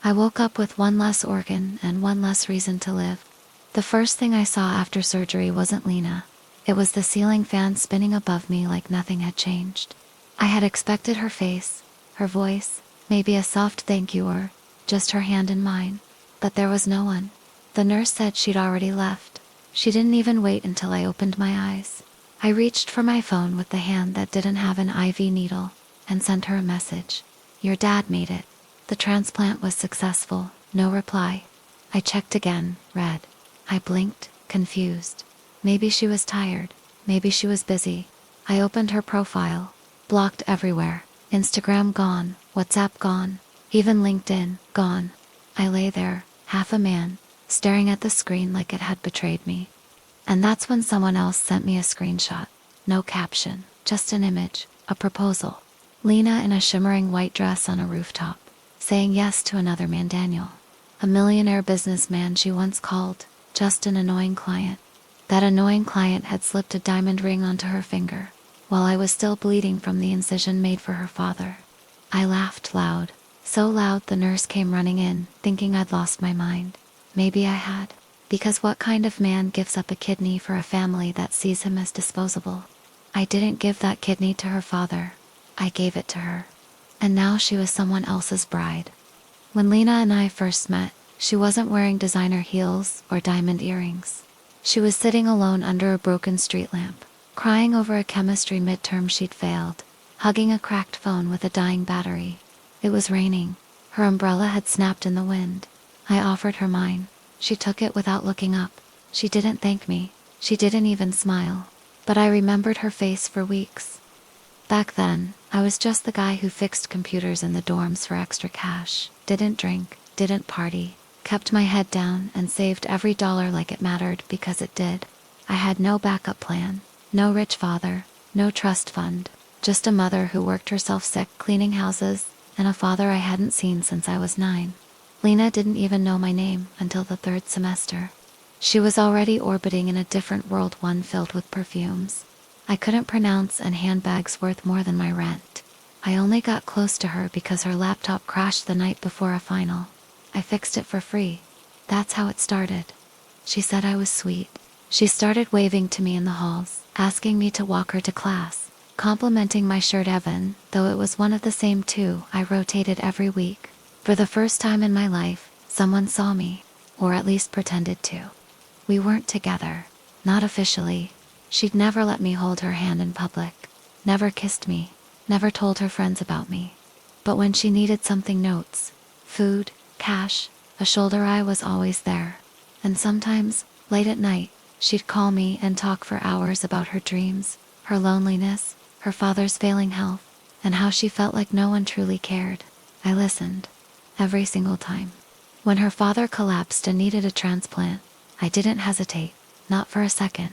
I woke up with one less organ and one less reason to live. The first thing I saw after surgery wasn't Lena. It was the ceiling fan spinning above me like nothing had changed. I had expected her face, her voice, maybe a soft thank you or just her hand in mine. But there was no one. The nurse said she'd already left. She didn't even wait until I opened my eyes. I reached for my phone with the hand that didn't have an IV needle and sent her a message. Your dad made it. The transplant was successful. No reply. I checked again, read. I blinked, confused. Maybe she was tired. Maybe she was busy. I opened her profile. Blocked everywhere. Instagram gone. WhatsApp gone. Even LinkedIn gone. I lay there, half a man, staring at the screen like it had betrayed me. And that's when someone else sent me a screenshot. No caption, just an image, a proposal. Lena in a shimmering white dress on a rooftop, saying yes to another man, Daniel. A millionaire businessman she once called, just an annoying client. That annoying client had slipped a diamond ring onto her finger, while I was still bleeding from the incision made for her father. I laughed loud, so loud the nurse came running in, thinking I'd lost my mind. Maybe I had. Because what kind of man gives up a kidney for a family that sees him as disposable? I didn't give that kidney to her father. I gave it to her. And now she was someone else's bride. When Lena and I first met, she wasn't wearing designer heels or diamond earrings. She was sitting alone under a broken street lamp, crying over a chemistry midterm she'd failed, hugging a cracked phone with a dying battery. It was raining. Her umbrella had snapped in the wind. I offered her mine. She took it without looking up. She didn't thank me. She didn't even smile. But I remembered her face for weeks. Back then, I was just the guy who fixed computers in the dorms for extra cash, didn't drink, didn't party, kept my head down and saved every dollar like it mattered because it did. I had no backup plan, no rich father, no trust fund, just a mother who worked herself sick cleaning houses, and a father I hadn't seen since I was 9. Lena didn't even know my name until the 3rd semester. She was already orbiting in a different world, one filled with perfumes I couldn't pronounce and handbags worth more than my rent. I only got close to her because her laptop crashed the night before a final. I fixed it for free. That's how it started. She said I was sweet. She started waving to me in the halls, asking me to walk her to class, complimenting my shirt Evan, though it was one of the same 2 I rotated every week. For the first time in my life, someone saw me, or at least pretended to. We weren't together, not officially. She'd never let me hold her hand in public, never kissed me, never told her friends about me. But when she needed something, notes, food, cash, a shoulder, I was always there. And sometimes, late at night, she'd call me and talk for hours about her dreams, her loneliness, her father's failing health, and how she felt like no one truly cared. I listened. Every single time. When her father collapsed and needed a transplant, I didn't hesitate, not for a second.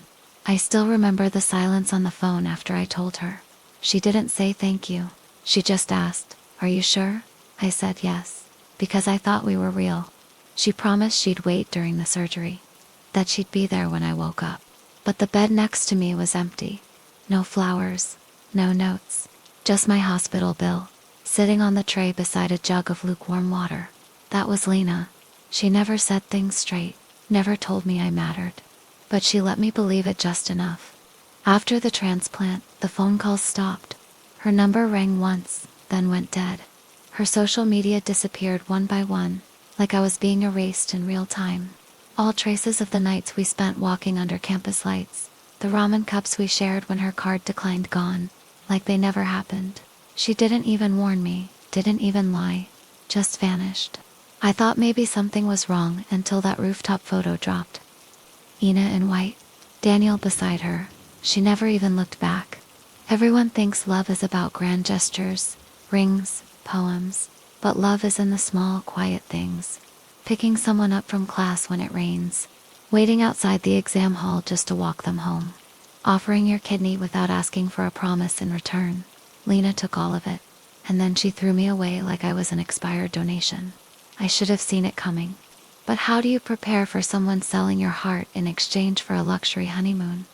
I still remember the silence on the phone after I told her. She didn't say thank you. She just asked, "Are you sure?" I said yes, because I thought we were real. She promised she'd wait during the surgery, that she'd be there when I woke up. But the bed next to me was empty. No flowers, no notes, just my hospital bill, sitting on the tray beside a jug of lukewarm water. That was Lena. She never said things straight, never told me I mattered. But she let me believe it just enough. After the transplant, the phone calls stopped. Her number rang once, then went dead. Her social media disappeared one by one, like I was being erased in real time. All traces of the nights we spent walking under campus lights, the ramen cups we shared when her card declined, gone, like they never happened. She didn't even warn me, didn't even lie, just vanished. I thought maybe something was wrong until that rooftop photo dropped. Ina in white, Daniel beside her. She never even looked back. Everyone thinks love is about grand gestures, rings, poems, but love is in the small, quiet things. Picking someone up from class when it rains, waiting outside the exam hall just to walk them home, offering your kidney without asking for a promise in return. Lena took all of it, and then she threw me away like I was an expired donation. I should have seen it coming. But how do you prepare for someone selling your heart in exchange for a luxury honeymoon?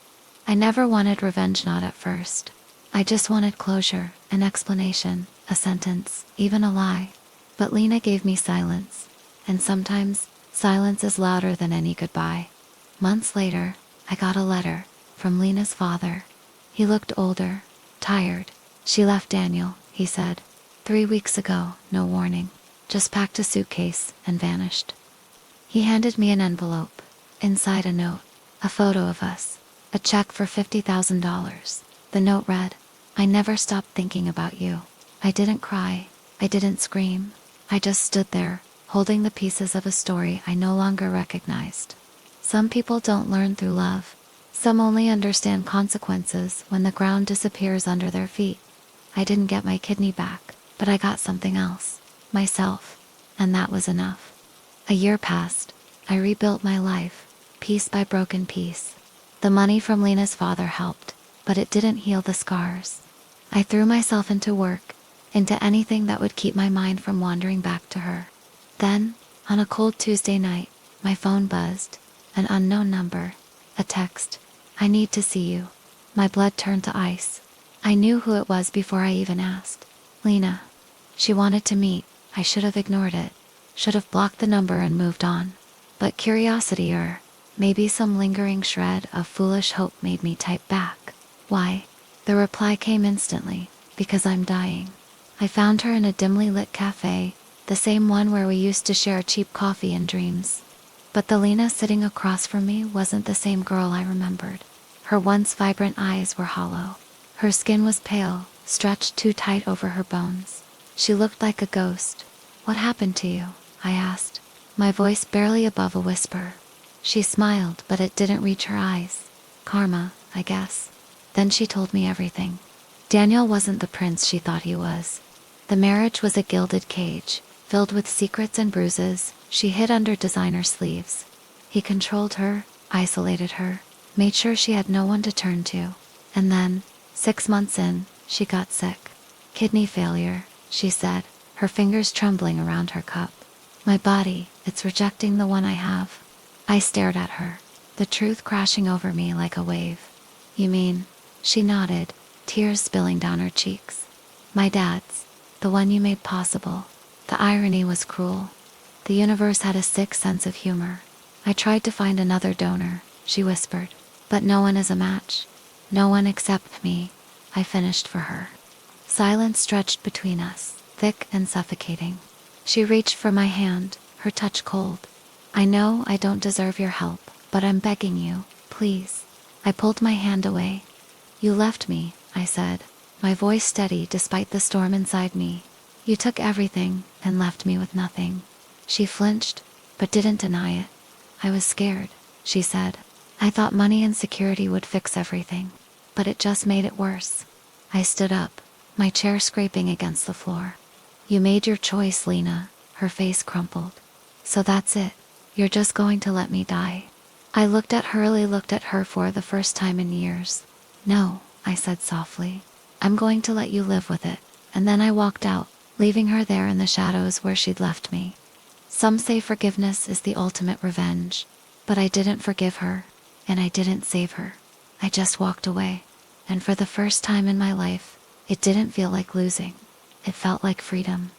I never wanted revenge, not at first. I just wanted closure, an explanation, a sentence, even a lie. But Lena gave me silence. And sometimes, silence is louder than any goodbye. Months later, I got a letter from Lena's father. He looked older, tired. She left Daniel, he said. 3 weeks ago, no warning. Just packed a suitcase and vanished. He handed me an envelope. Inside a note. A photo of us. A check for $50,000. The note read, I never stopped thinking about you. I didn't cry. I didn't scream. I just stood there, holding the pieces of a story I no longer recognized. Some people don't learn through love. Some only understand consequences when the ground disappears under their feet. I didn't get my kidney back, but I got something else. Myself. And that was enough. A year passed. I rebuilt my life, piece by broken piece. The money from Lena's father helped, but it didn't heal the scars. I threw myself into work, into anything that would keep my mind from wandering back to her. Then, on a cold Tuesday night, my phone buzzed. An unknown number. A text. I need to see you. My blood turned to ice. I knew who it was before I even asked. Lena. She wanted to meet. I should have ignored it. Should have blocked the number and moved on. But curiosity or maybe some lingering shred of foolish hope made me type back. Why? The reply came instantly. Because I'm dying. I found her in a dimly lit cafe, the same one where we used to share cheap coffee and dreams. But the Lena sitting across from me wasn't the same girl I remembered. Her once vibrant eyes were hollow. Her skin was pale, stretched too tight over her bones. She looked like a ghost. What happened to you? I asked, my voice barely above a whisper. She smiled, but it didn't reach her eyes. Karma, I guess. Then she told me everything. Daniel wasn't the prince she thought he was. The marriage was a gilded cage, filled with secrets and bruises she hid under designer sleeves. He controlled her, isolated her, made sure she had no one to turn to. And then, 6 months in, she got sick. Kidney failure, she said, her fingers trembling around her cup. My body, it's rejecting the one I have. I stared at her, the truth crashing over me like a wave. You mean? She nodded, tears spilling down her cheeks. My dad's, the one you made possible. The irony was cruel. The universe had a sick sense of humor. I tried to find another donor, she whispered. But no one is a match. No one except me. I finished for her. Silence stretched between us, thick and suffocating. She reached for my hand, her touch cold. I know I don't deserve your help, but I'm begging you, please. I pulled my hand away. You left me, I said, my voice steady despite the storm inside me. You took everything and left me with nothing. She flinched, but didn't deny it. I was scared, she said. I thought money and security would fix everything, but it just made it worse. I stood up, my chair scraping against the floor. You made your choice, Lena, her face crumpled. So that's it. You're just going to let me die. I looked at her for the first time in years. No, I said softly. I'm going to let you live with it. And then I walked out, leaving her there in the shadows where she'd left me. Some say forgiveness is the ultimate revenge. But I didn't forgive her, and I didn't save her. I just walked away. And for the first time in my life, it didn't feel like losing. It felt like freedom.